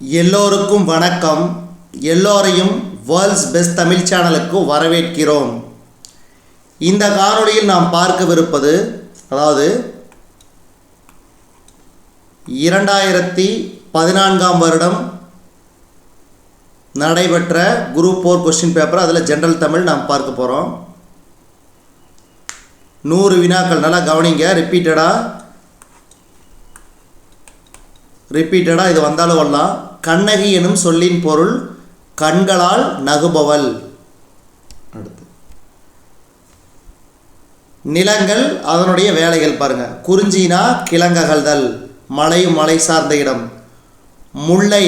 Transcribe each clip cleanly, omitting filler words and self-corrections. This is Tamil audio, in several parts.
எல்லோருக்கும் வணக்கம். எல்லோரையும் வேர்ல்ட்ஸ் பெஸ்ட் தமிழ் சேனலுக்கு வரவேற்கிறோம். இந்த காணொளியில் நாம் பார்க்கவிருப்பது, அதாவது 2014ஆம் வருடம் நடைபெற்ற குரூப் 4 கொஸ்டின் பேப்பர். அதில் ஜென்ரல் தமிழ் நாம் பார்க்க போகிறோம். 100 வினாக்கள். நல்லா கவனிங்க. ரிப்பீட்டடாக இது வந்தாலும் வரலாம். கண்ணகி எனும் சொல்லின் பொருள் கண்களால் நகுபவள். அடுத்து நிலங்கள், அதனுடைய வேலைகள் பாருங்க. குறிஞ்சினா கிழங்ககழ்தல், மலையும் மலை சார்ந்த இடம். முல்லை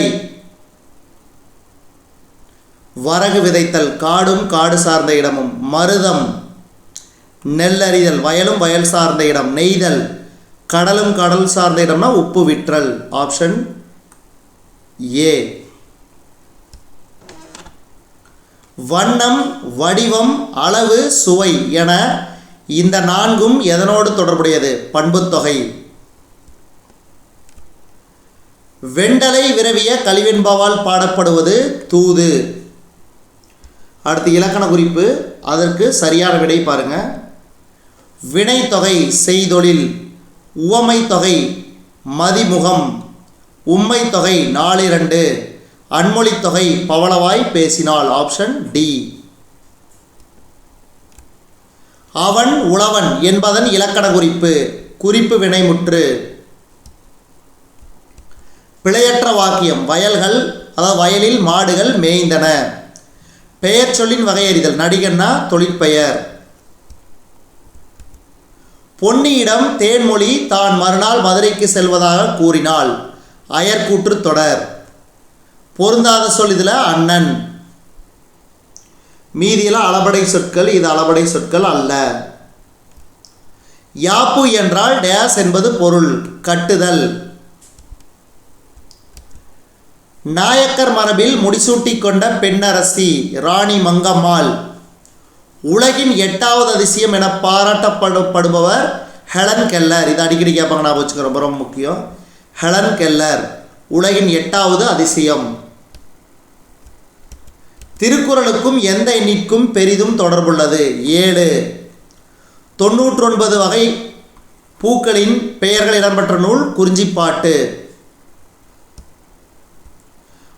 வரகு விதைத்தல், காடும் காடு சார்ந்த இடமும். மருதம் நெல்லறிதல், வயலும் வயல் சார்ந்த இடம். நெய்தல் கடலும் கடல் சார்ந்த இடம்னா உப்பு விற்றல். Option A. வண்ணம், வடிவம், அளவு, சுவை என இந்த 4ம் எதனோடு தொடர்புடையது? பண்புத்தொகை. வெண்டலை விரவிய கலிவெண்பாவால் பாடப்படுவது தூது. அடுத்து இலக்கண குறிப்பு. அதற்கு சரியான விடை பாருங்க. வினைத்தொகை செய்தொழில், உவமை தொகை மதிமுகம், உம்மை தொகை 4-2, அன்மொழி தொகை பவளவாய் பேசினாள். Option D. அவன் உழவன் என்பதன் இலக்கண குறிப்பு குறிப்பு வினைமுற்று. பிழையற்ற வாக்கியம் வயல்கள், அதாவது வயலில் மாடுகள் மேய்ந்தன. பெயர் சொல்லின் வகையறிதல், நடிகன்னா தொழிற்பெயர். பொன்னியிடம் தேன்மொழி தான் மறுநாள் மதுரைக்கு செல்வதாக கூறினாள். அயர்கூற்று தொடர். பொருந்தாத சொல் இதில் அண்ணன். மீதியில் அளபடை சொற்கள், இது அளபடை சொற்கள் அல்ல. யாப்பு என்றால் டேஸ் என்பது பொருள் கட்டுதல். நாயக்கர் மரபில் முடிசூட்டி கொண்ட பெண்ணரசி ராணி மங்கம்மாள். உலகின் 8வது அதிசயம் என பாராட்டப்படுபவர் ஹெலன் கெல்லர். இது அடிக்கடி கேட்பாங்க, நான் வச்சுக்க, ரொம்ப ரொம்ப முக்கியம். ஹெலன் கெல்லர் உலகின் 8வது அதிசயம். திருக்குறளுக்கும் எந்த எண்ணிற்கும் பெரிதும் தொடர்புள்ளது? 7. 99 வகை பூக்களின் பெயர்கள் இடம்பெற்ற நூல் குறிஞ்சிப்பாட்டு.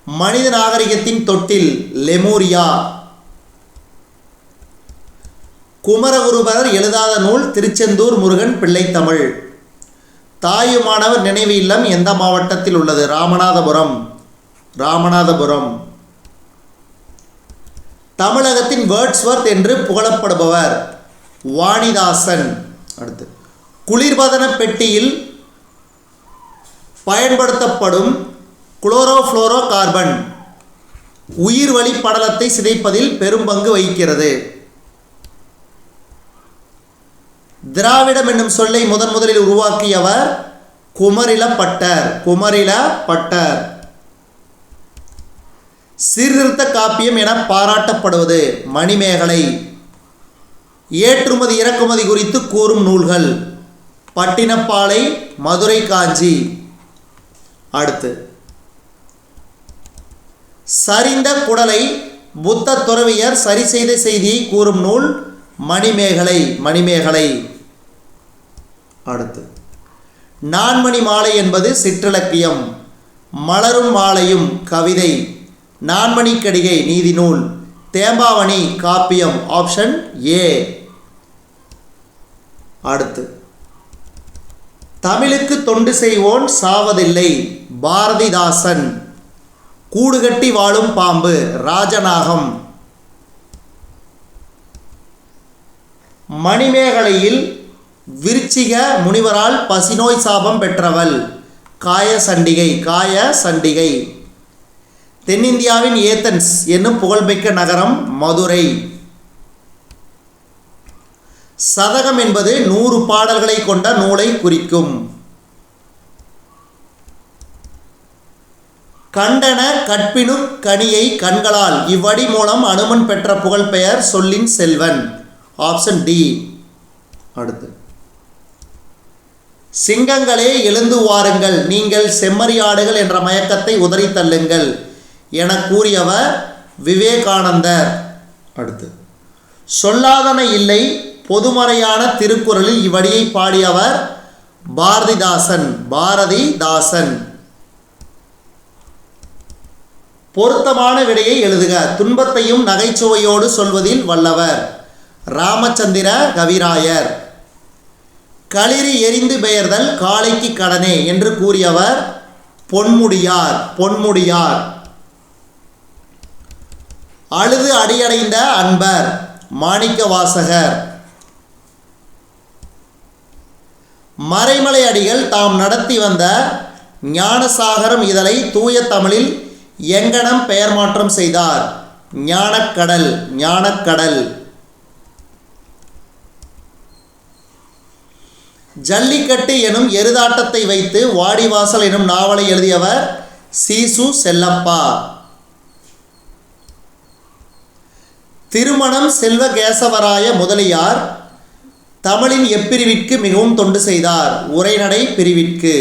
மனித நாகரிகத்தின் தொட்டில் லெமூரியா. குமரகுருபரர் எழுதாத நூல் திருச்செந்தூர் முருகன் பிள்ளைத்தமிழ். தாயுமானவர் நினைவு இல்லம் எந்த மாவட்டத்தில் உள்ளது? ராமநாதபுரம். தமிழகத்தின் வேர்ட்ஸ்வர்த் என்று புகழப்படுபவர் வாணிதாசன். அடுத்து குளிர்பதன பெட்டியில் பயன்படுத்தப்படும் குளோரோஃப்ளோரோ கார்பன் உயிர் வழி படலத்தை சிதைப்பதில் பெரும் பங்கு வகிக்கிறது. திராவிடம் என்னும் சொல்லை முதலில் உருவாக்கியவர் குமரிலப்பட்டர். சீர்திருத்த காப்பியம் என பாராட்டப்படுவது மணிமேகலை. ஏற்றுமதி இறக்குமதி குறித்து கூறும் நூல்கள் பட்டினப்பாலை, மதுரை காஞ்சி. அடுத்து சரிந்த குடலை புத்த துறவியர் சரி செய்த செய்தியை கூறும் நூல் மணிமேகலை. அடுத்து நான்மணி மாலை என்பது சிற்றிலக்கியம். மலரும் மாலையும் கவிதை. நான்மணிக்கடிகை நீதி நூல். தேம்பாவணி காப்பியம். Option A. அடுத்து தமிழுக்கு தொண்டு செய்வோன் சாவதில்லை பாரதிதாசன். கூடுகட்டி வாழும் பாம்பு ராஜநாகம். மணிமேகலையில் விருச்சிக முனிவரால் பசிநோய் சாபம் பெற்றவள் காயசண்டிகை. தென்னிந்தியாவின் ஏதென்ஸ் என்னும் புகழ்மிக்க நகரம் மதுரை. சதகம் என்பது 100 பாடல்களை கொண்ட நூலை குறிக்கும். கண்டன கற்பினு கனியை கண்களால் இவ்வடி மூலம் அனுமன் பெற்ற புகழ்பெயர் சொல்லின் செல்வன். Option D. அடுத்து சிங்கங்களே எழுந்து வாருங்கள், நீங்கள் செம்மறியாடுகள் என்ற மயக்கத்தை உதறி தள்ளுங்கள் என கூறியவர் விவேகானந்தர். அடுத்து, சொல்லாதன இல்லை பொதுமறையான திருக்குறளில் இவ்வடியை பாடியவர் பாரதிதாசன். பொருத்தமான விடையை எழுதுக. துன்பத்தையும் நகைச்சுவையோடு சொல்வதில் வல்லவர் ராமச்சந்திர கவிராயர். களிறு எரிந்து பெயர்தல் காளைக்கு கடனே என்று கூறியவர் பொன்முடியார். அழுது அடியடைந்த அன்பர் மாணிக்கவாசகர். மறைமலை அடிகள் தாம் நடத்தி வந்த ஞானசாகரம் இதழை தூய தமிழில் எங்கனம் பெயர் மாற்றம் செய்தார்? ஞானக்கடல். ஜல்லிக்கட்டு எனும் எருதாட்டத்தை வைத்து வாடிவாசல் எனும் நாவலை எழுதியவர் சீசு செல்லப்பா. திருமணம் செல்வ கேசவராய முதலியார் தமிழின் எப்பிரிவிற்கு மிகவும் தொண்டு செய்தார்? உரைநடை பிரிவிற்கு.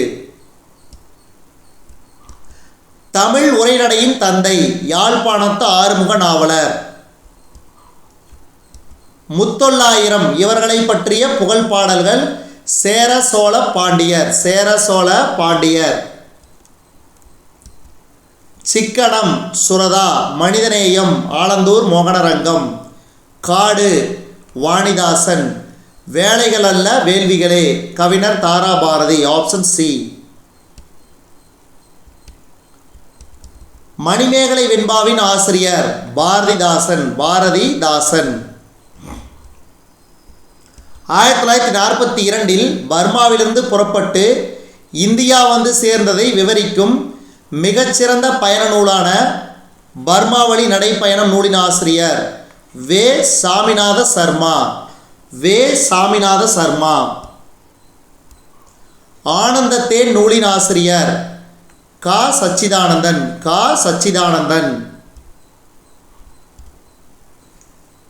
தமிழ் உரைநடையின் தந்தை யாழ்ப்பாணத்து ஆறுமுக நாவலர். முத்தொள்ளாயிரம் இவர்களை பற்றிய புகழ் பாடல்கள் சேர சோழ பாண்டியர். சிக்கனம் சுரதா, மனிதநேயம் ஆலந்தூர் மோகனரங்கம். காடு வாணிதாசன். வேலைகள் அல்ல வேள்விகளே கவிஞர் தாராபாரதி. Option C. மணிமேகலை வெண்பாவின் ஆசிரியர் பாரதிதாசன். 1942 பர்மாவிலிருந்து புறப்பட்டு இந்தியா வந்து சேர்ந்ததை விவரிக்கும் மிகச்சிறந்த பயண நூலான பர்மாவளி நடைப்பயணம் நூலின் ஆசிரியர் வே. சாமிநாத சர்மா. ஆனந்தத்தேன் நூலின் ஆசிரியர் கா. சச்சிதானந்தன்.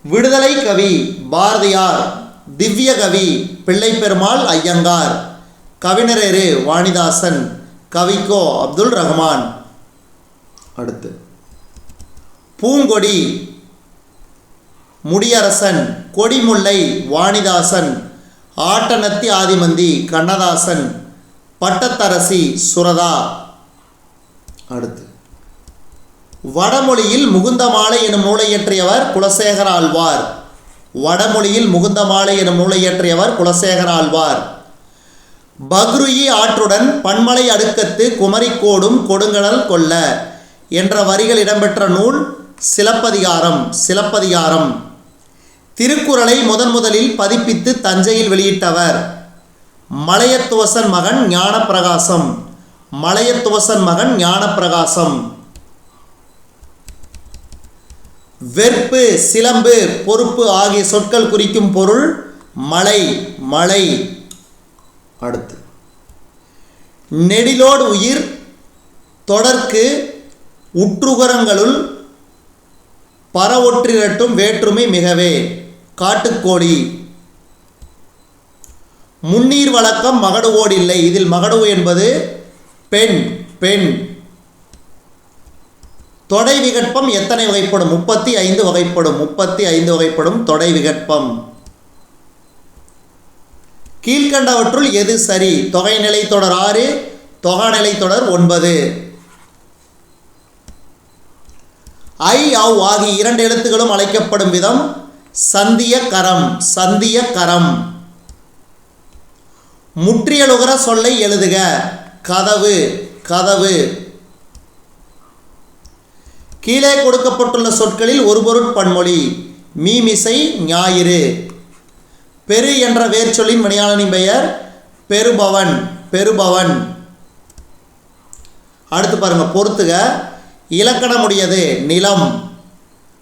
விடுதலை கவி பாரதியார். திவ்ய கவி பிள்ளைப்பெருமாள் ஐயங்கார். கவிஞரேறு வாணிதாசன். கவிக்கோ அப்துல் ரஹ்மான். அடுத்து, பூங்கொடி முடியரசன். கொடிமுல்லை வாணிதாசன். ஆட்டநத்தி ஆதிமந்தி கண்ணதாசன். பட்டத்தரசி சுரதா. அடுத்து, வடமொழியில் முகுந்தமாலை எனும் நூலை இயற்றியவர் குலசேகர ஆழ்வார். பக்ருயி ஆற்றுடன் பன்மலை அடுக்கத்து குமரிக்கோடும் கொடுங்கடல் கொல்ல என்ற வரிகள் இடம்பெற்ற நூல் சிலப்பதிகாரம். திருக்குறளை முதலில் பதிப்பித்து தஞ்சையில் வெளியிட்டவர் மலையத்துவசன் மகன் ஞானப்பிரகாசம். வெற்பு, சிலம்பு, பொறுப்பு ஆகிய சொற்கள் குறிக்கும் பொருள் மலை. அடுத்து, நெடிலோடு உயிர் தொடர்க்கு உற்றுகரங்களுள் பரவொற்றிரட்டும் வேற்றுமை மிகவே காட்டுக்கோடி. முன்னீர் வழக்கம் மகடுவோடில்லை. இதில் மகடுவு என்பது பெண். தொடை விகற்பம் எத்தனை வகைப்படும்? 35 வகைப்படும் தொடை விகற்பம். கீழ்கண்டவற்றுள் எது சரி? தொகைநிலை தொடர் 6, தொகாநிலை தொடர் 9. ஐ, அவ் ஆகிய 2 எழுத்துக்களும் அழைக்கப்படும் விதம் சந்திய கரம். முற்றியலுகர சொல்லை எழுதுக. கதவு. கீழே கொடுக்கப்பட்டுள்ள சொற்களில் ஒரு பொருட்பன்மொழி. மீமிசை ஞாயிறு. பெரு என்ற வேர்ச்சொல்லின் வினையாளனின் பெயர் பெருபவன். அடுத்து பாருங்க, பொறுத்துக. இலக்கணமுடையது நிலம்.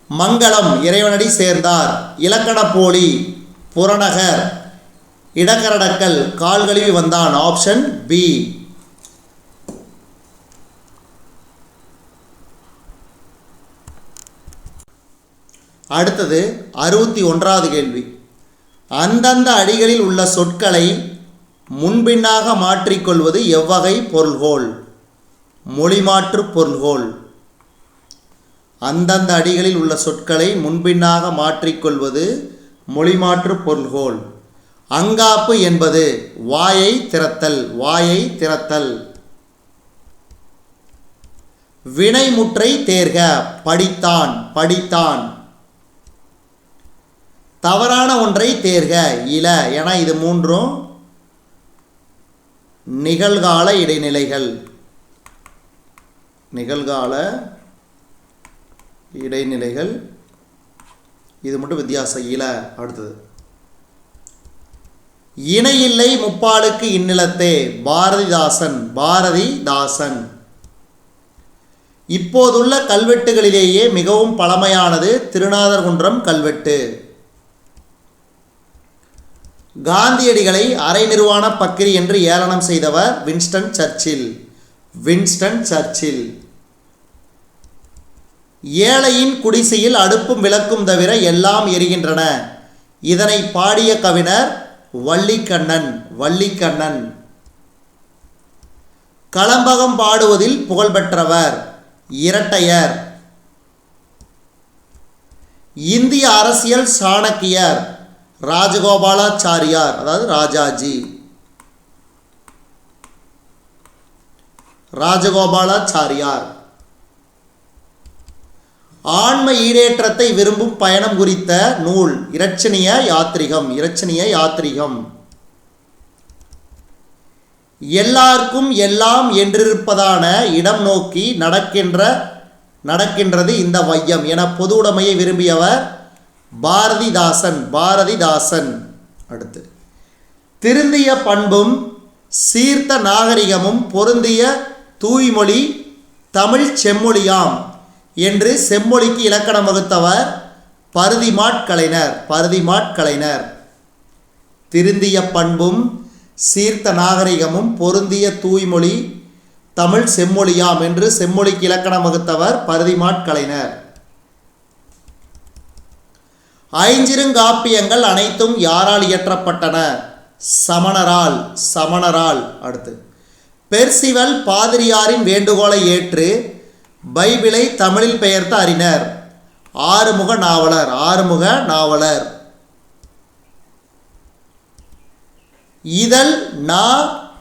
மங்களம் இறைவனடி சேர்ந்தார். இலக்கண போலி புறநகர். இடக்கரடக்கல் கால் கழுவி வந்தான். Option B. அடுத்தது 61வது கேள்வி. அந்தந்த அடிகளில் உள்ள சொற்களை முன்பின்னாக மாற்றிக்கொள்வது எவ்வகை பொருள்கோள்? மொழிமாற்று பொருள்கோள். அந்தந்த அடிகளில் உள்ள சொற்களை முன்பின்னாக மாற்றிக்கொள்வது மொழிமாற்று பொருள்கோள். அங்காப்பு என்பது வாயை திறத்தல், வாயை திறத்தல். வினைமுற்றை தேர்க, படித்தான், படித்தான். தவறான ஒன்றை தேர்க, இல. என இது மூன்றும் நிகழ்கால இடைநிலைகள். நிகழ்கால இடைநிலைகள். இது மட்டும் வித்தியாசம், இல. அடுத்தது இணையில்லை முப்பாலுக்கு இந்நிலத்தே, பாரதிதாசன், பாரதிதாசன். இப்போதுள்ள கல்வெட்டுகளிலேயே மிகவும் பழமையானது திருநாதர்குன்றம் கல்வெட்டு. காந்தியடிகளை அரை நிர்வாண பக்கிரி என்று ஏளனம் செய்தவர் வின்ஸ்டன் சர்ச்சில். Winston Churchill. ஏழையின் குடிசையில் அடுப்பும் விளக்கும் தவிர எல்லாம் எரிகின்றன. இதனை பாடிய கவிஞர் வள்ளிக்கண்ணன். வள்ளிக்கண்ணன். களம்பகம் பாடுவதில் புகழ்பெற்றவர் இரட்டையர். இந்திய அரசியல் சாணக்கியர் ராஜகோபாலாச்சாரியார், அதாவது ராஜாஜி. ராஜகோபாலாச்சாரியார். ஆன்ம ஈடேற்றத்தை விரும்பும் பயணம் குறித்த நூல் இரட்சணிய யாத்திரிகம். இரட்சணிய யாத்திரிகம். எல்லாருக்கும் எல்லாம் என்றிருப்பதான இடம் நோக்கி நடக்கின்றது இந்த வையம் என பொது உடைமையை விரும்பியவர் பாரதிதாசன். பாரதிதாசன். அடுத்து திருந்திய பண்பும் சீர்த்த நாகரிகமும் பொருந்திய தூய்மொழி தமிழ் செம்மொழியாம் என்று செம்மொழிக்கு இலக்கணம் வகுத்தவர் பருதிமாட்கலைஞர். பருதிமாட்கலைஞர். திருந்திய பண்பும் சீர்த்த நாகரிகமும் பொருந்திய தூய்மொழி தமிழ் செம்மொழியாம் என்று செம்மொழிக்கு இலக்கணம் வகுத்தவர் பருதிமாட்கலைஞர். ஐஞ்சிறுங்காப்பியங்கள் அனைத்தும் யாரால் இயற்றப்பட்டன? சமணரால். சமணரால். அடுத்து பெர்சிவல் பாதிரியாரின் வேண்டுகோளை ஏற்று பைபிளை தமிழில் பெயர்த்த அறிஞர் ஆறுமுக நாவலர். ஆறுமுக நாவலர். இதழ், நா,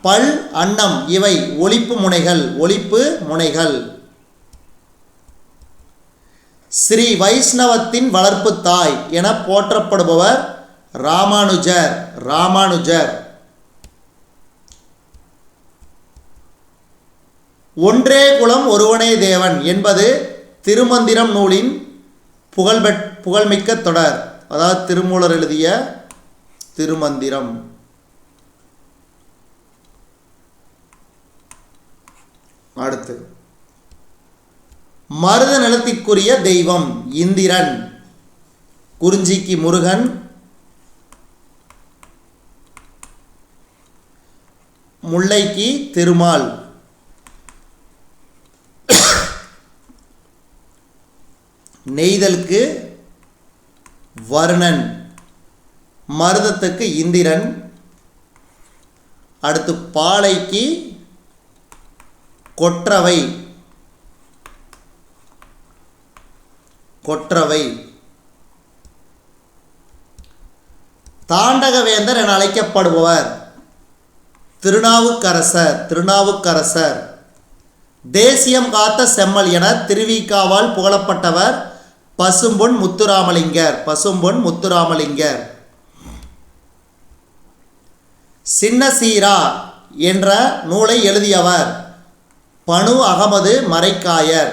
பல், அன்னம் இவை ஒலிப்பு முனைகள். ஒலிப்பு முனைகள். ஸ்ரீ வைஷ்ணவத்தின் வளர்ப்பு தாய் என போற்றப்படுபவர் ராமானுஜர். ராமானுஜர். ஒன்றே குலம் ஒருவனே தேவன் என்பது திருமந்திரம் நூலின் புகழ்மிக்க தொடர். அதாவது திருமூலர் எழுதிய திருமந்திரம். அடுத்து மருத நிலத்திற்குரிய தெய்வம் இந்திரன். குறிஞ்சிக்கு முருகன், முல்லைக்கு திருமால். நெய்தலுக்கு வருணன், மருதத்துக்கு இந்திரன். அடுத்து பாலைக்கு கொற்றவை. கொற்றவை. தாண்டகவேந்தர் என அழைக்கப்படுபவர் திருநாவுக்கரசர். திருநாவுக்கரசர். தேசியம் காத்த செம்மல் என திருவிக்காவால் புகழப்பட்டவர் பசும்பொன் முத்துராமலிங்கர். பசும்பொன் முத்துராமலிங்கர். சின்னசீரா என்ற நூலை எழுதியவர் பனு அகமது மரைக்காயர்.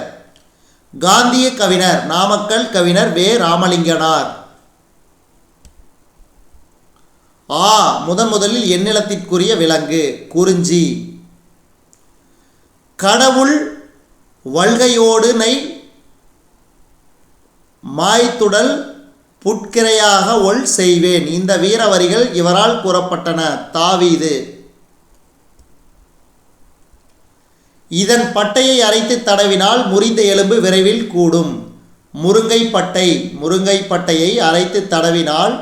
காந்திய கவிஞர் நாமக்கல் கவிஞர் வே. ராமலிங்கனார். முதலில் எந்நிலத்திற்குரிய விலங்கு குறிஞ்சி. கடவுள் வல்கையோடு நை மாய்த்துடல் புட்கிரையாக ஒள் செய்வேன். இந்த வீரவரிகள் இவரால் கூறப்பட்டன. தாவீது. இதன் பட்டையை அரைத்து தடவினால் முறிந்த எலும்பு விரைவில் கூடும். முருங்கை பட்டை. முருங்கை பட்டையை அரைத்து தடவினால்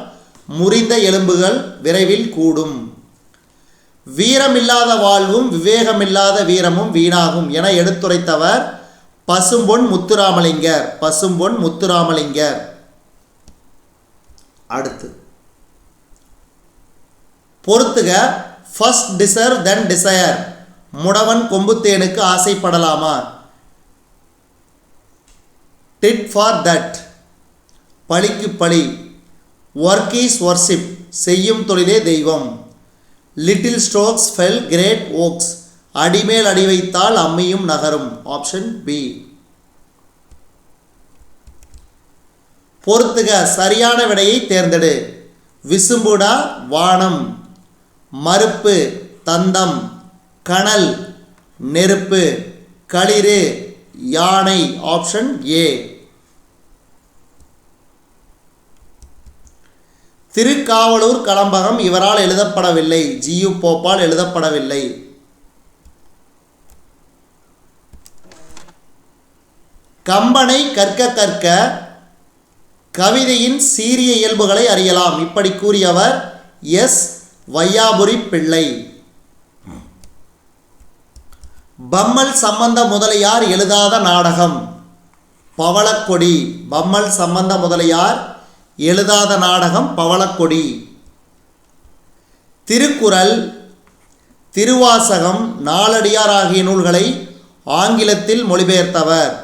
முறிந்த எலும்புகள் விரைவில் கூடும். வீரமில்லாத வாழ்வும் விவேகமில்லாத வீரமும் வீணாகும் என எடுத்துரைத்தவர் பசும்பொன் முத்துராமலிங்கர். பசும்பொன் முத்துராமலிங்கர். அடுத்து பொறுத்துக. First deserve then desire. முடவன் கொம்புத்தேனுக்கு ஆசைப்படலாமா? Tit for tat. பழிக்கு பழி. Work is worship. செய்யும் தொழிலே தெய்வம். Little strokes fell great oaks. அடிமேல் அடி வைத்தால் அம்மியும் நகரும். Option B. பொறுத்துக. சரியான விடையை தேர்ந்தெடு. விசும்புடா வானம். மறுப்பு தந்தம். கனல் நெருப்பு. களிறு யானை. Option A. திருக்காவலூர் கலம்பகம் இவரால் எழுதப்படவில்லை. ஜியு போப்பால் எழுதப்படவில்லை. கம்பனை கற்க கற்க கவிதையின் சீரிய இயல்புகளை அறியலாம். இப்படி கூறியவர் எஸ் வையாபுரி பிள்ளை. பம்மல் சம்பந்த முதலியார் எழுதாத நாடகம். பவளக்கொடி. பம்மல் சம்பந்த முதலியார் எழுதாத நாடகம் பவளக்கொடி. திருக்குறள், திருவாசகம், நாலடியார் ஆகிய நூல்களை ஆங்கிலத்தில் மொழிபெயர்த்தவர்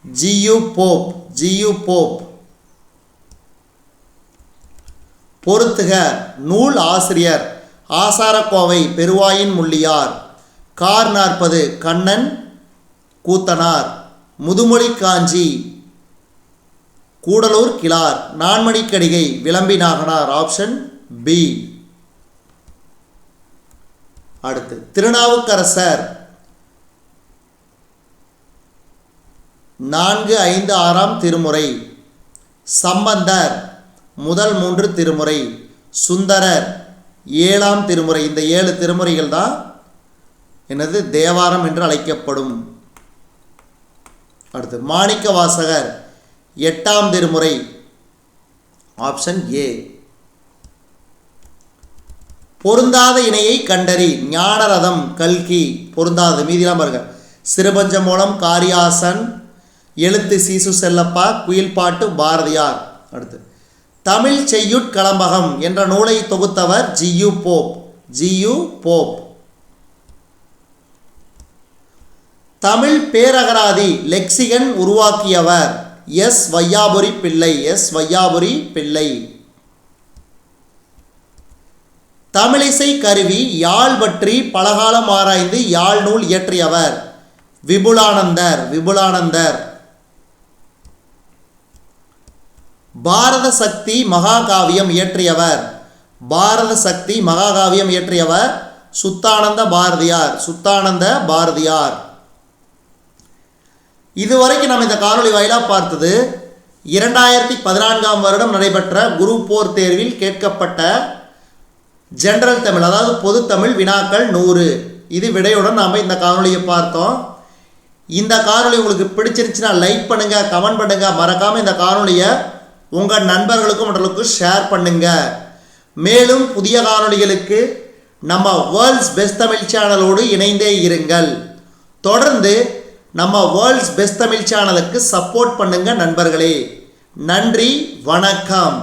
ஜியு போப். G U Pope. பொறுத்துக. நூல் ஆசிரியர் ஆசாரக்கோவை பெருவாயின் முள்ளியார். கார் 40 கண்ணன் கூத்தனார். முதுமொழி காஞ்சி கூடலூர் கிளார். நான்மணிக்கடிகை விளம்பி நாகனார். Option B. அடுத்து திருநாவுக்கரசர் 4, 5, 6ஆம் திருமுறை. சம்பந்தர் முதல் 3 திருமுறை. சுந்தரர் 7ஆம் திருமுறை. இந்த 7 திருமுறைகள் தான் என்னது தேவாரம் என்று அழைக்கப்படும். அடுத்து மாணிக்க வாசகர் 8ஆம் திருமுறை. Option A. பொருந்தாத இணையை கண்டறி. ஞானரதம் கல்கி. பொருந்தாது. மீதிலாம் பாருங்க. சிறுபஞ்ச மூலம் காரியாசன். எழுத்து சீசு செல்லப்பா. குயில்பாட்டு பாரதியார். அடுத்து தமிழ் செய்யுட்கலம்பகம் என்ற நூலை தொகுத்தவர் G U Pope. G U Pope. Tamil பேரகராதி லெக்சிகன் உருவாக்கியவர் எஸ் வையாபுரி பிள்ளை. எஸ் வையாபுரி பிள்ளை. தமிழிசை கருவி யாழ் பற்றி பலகாலம் ஆராய்ந்து யாழ் நூல் இயற்றியவர் விபுலானந்தர். விபுலானந்தர். பாரத சக்தி மகாகாவியம் இயற்றியவர் பாரத சக்தி மகாகாவியம் இயற்றியவர் சுத்தானந்த பாரதியார். சுத்தானந்த பாரதியார். இதுவரைக்கும் நம்ம இந்த காணொளி வாயிலாக பார்த்தது 2014ஆம் வருடம் நடைபெற்ற குரூப் 4 தேர்வில் கேட்கப்பட்ட ஜெனரல் தமிழ், அதாவது பொது தமிழ் வினாக்கள் 100. இது விடையுடன் நாம் இந்த காணொளியை பார்த்தோம். இந்த காணொளி உங்களுக்கு பிடிச்சிருந்துச்சுன்னா லைக் பண்ணுங்கள், கமெண்ட் பண்ணுங்கள். மறக்காமல் இந்த காணொளியை உங்கள் நண்பர்களுக்கும் மற்றவர்களுக்கும் ஷேர் பண்ணுங்கள். மேலும் புதிய காணொளிகளுக்கு நம்ம வேர்ல்ட்ஸ் பெஸ்ட் தமிழ் சேனலோடு இணைந்தே இருங்கள். தொடர்ந்து நம்ம வேர்ல்ட்ஸ் பெஸ்ட் தமிழ் சேனலுக்கு சப்போர்ட் பண்ணுங்கள் நண்பர்களே. நன்றி, வணக்கம்.